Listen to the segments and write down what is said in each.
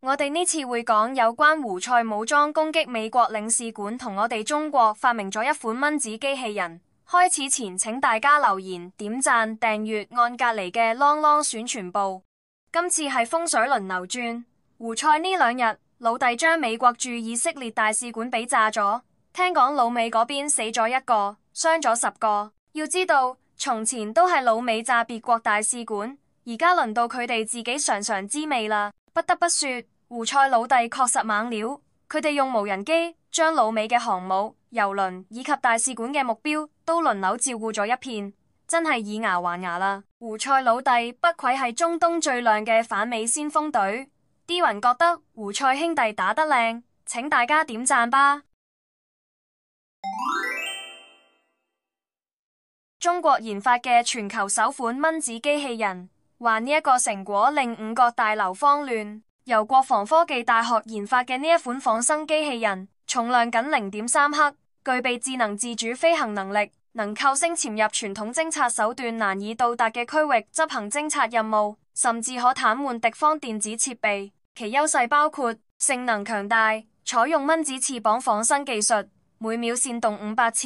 我哋呢次會講有關胡塞武裝攻擊美國領事館同我哋中國發明咗一款蚊子機器人。開始前請大家留言、點讚、訂閱，按隔籬嘅啷啷選全部。今次係風水輪流轉，胡塞呢兩日老弟將美國駐以色列大使館俾炸咗，聽講老美嗰邊死咗一個，傷咗10個。要知道從前都係老美炸別國大使館，而家輪到佢哋自己嘗嘗滋味啦。不得不說，胡塞老弟確實猛料，佢哋用無人機將老美嘅航母、郵輪以及大使館嘅目標都輪流照顧咗一遍，真係以牙還牙啦。胡塞老弟不愧係中東最亮嘅反美先鋒隊，啲人覺得胡塞兄弟打得靚，請大家點讚吧。中國研發嘅全球首款蚊子機器人，話呢一個成果令5角大樓慌亂。由國防科技大學研發嘅呢一款仿生機器人，重量僅0.3克，具備智能自主飛行能力，能靠聲潛入傳統偵察手段難以到達嘅區域執行偵察任務，甚至可癱瘓敵方電子設備。其優勢包括性能強大，採用蚊子翅膀仿生技術，每秒扇動500次，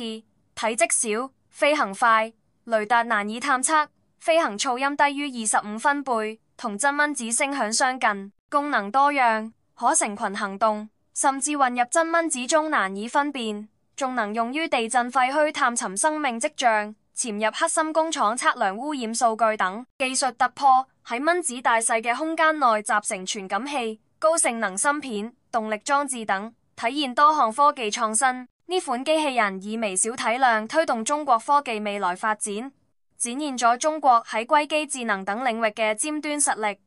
體積小，飛行快，雷達難以探測，飛行噪音低於25分貝，同真蚊子聲響相近。功能多樣，可成群行動，甚至混入真蚊子中難以分辨，仲能用於地震廢墟探尋生命跡象，潛入黑心工廠測量污染數據等。技術突破，喺蚊子大細嘅空間內集成傳感器、高性能芯片、動力裝置等，體現多項科技創新。呢款機器人以微小體量推動中國科技未來發展，展現咗中國喺硅基智能等領域嘅尖端實力。